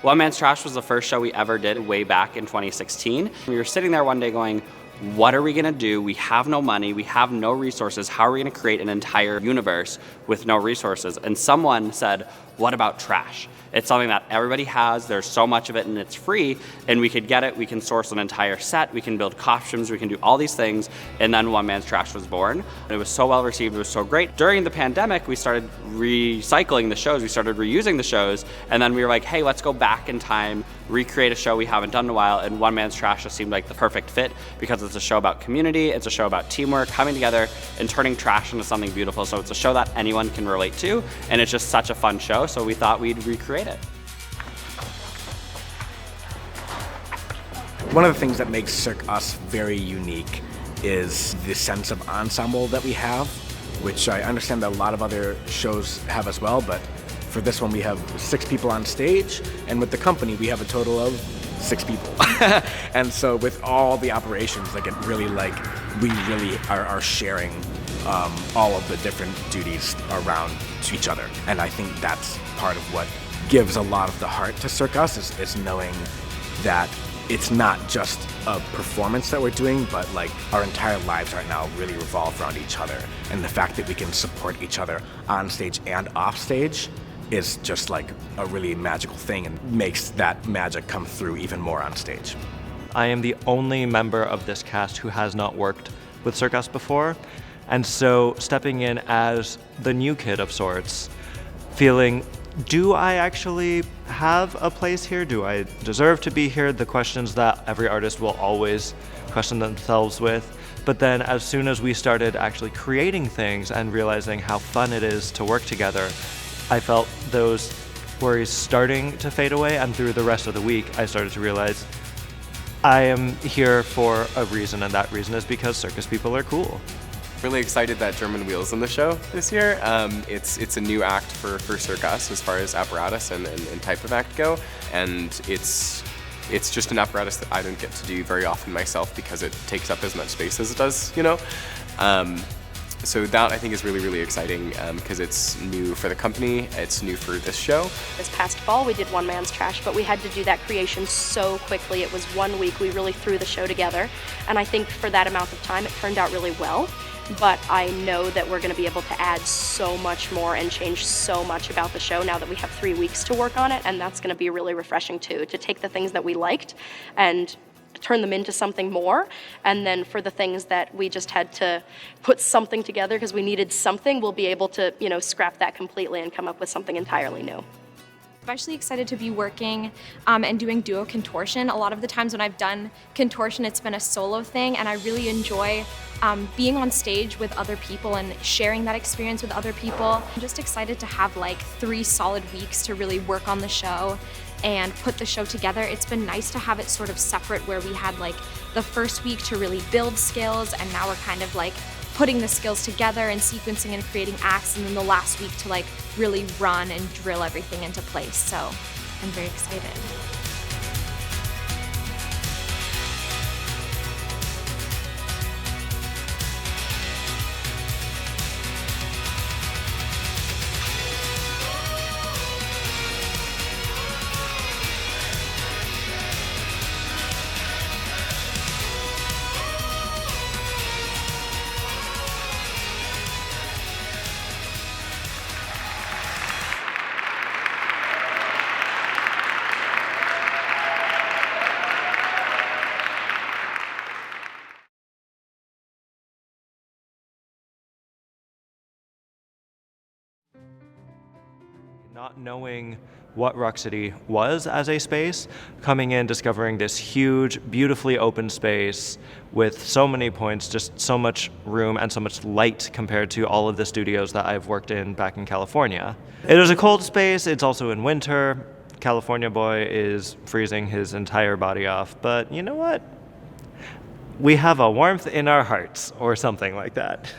One Man's Trash was the first show we ever did way back in 2016. We were sitting there one day going, what are we gonna do? We have no money, we have no resources. How are we gonna create an entire universe with no resources? And someone said, what about trash? It's something that everybody has, there's so much of it and it's free, and we could get it, we can source an entire set, we can build costumes, we can do all these things, and then One Man's Trash was born. It was so well received, it was so great. During the pandemic, we started recycling the shows, we started reusing the shows, and then we were like, hey, let's go back in time, recreate a show we haven't done in a while, and One Man's Trash just seemed like the perfect fit because it's a show about community, it's a show about teamwork, coming together and turning trash into something beautiful. So it's a show that anyone can relate to, and it's just such a fun show, so we thought we'd recreate it. One of the things that makes Cirque us very unique is the sense of ensemble that we have, which I understand that a lot of other shows have as well, but for this one we have 6 people on stage, and with the company we have a total of 6 people. And so with all the operations, we really are sharing all of the different duties around to each other. And I think that's part of what gives a lot of the heart to Cirque Us is knowing that it's not just a performance that we're doing, but like our entire lives right now really revolve around each other. And the fact that we can support each other on stage and off stage is just like a really magical thing and makes that magic come through even more on stage. I am the only member of this cast who has not worked with Cirque Us before, and so stepping in as the new kid of sorts, feeling, do I actually have a place here? Do I deserve to be here? The questions that every artist will always question themselves with. But then as soon as we started actually creating things and realizing how fun it is to work together, I felt those worries starting to fade away, and through the rest of the week I started to realize I am here for a reason, and that reason is because circus people are cool. Really excited that German Wheel's in the show this year. It's a new act for Cirque Us as far as apparatus and type of act go, and it's just an apparatus that I don't get to do very often myself because it takes up as much space as it does, you know? So that I think is really, really exciting because it's new for the company, it's new for this show. This past fall we did One Man's Trash, but we had to do that creation so quickly. It was 1 week, we really threw the show together, and I think for that amount of time it turned out really well. But I know that we're going to be able to add so much more and change so much about the show now that we have 3 weeks to work on it, and that's going to be really refreshing too, to take the things that we liked and turn them into something more, and then for the things that we just had to put something together because we needed something, we'll be able to, you know, scrap that completely and come up with something entirely new. Especially excited to be working and doing duo contortion. A lot of the times when I've done contortion, it's been a solo thing, and I really enjoy being on stage with other people and sharing that experience with other people. I'm just excited to have like 3 solid weeks to really work on the show and put the show together. It's been nice to have it sort of separate, where we had like the first week to really build skills, and now we're kind of like putting the skills together and sequencing and creating acts, and then the last week to like really run and drill everything into place. So I'm very excited. Not knowing what Rock City was as a space, coming in, discovering this huge, beautifully open space with so many points, just so much room and so much light compared to all of the studios that I've worked in back in California. It is a cold space, it's also in winter. California boy is freezing his entire body off, but you know what? We have a warmth in our hearts, or something like that.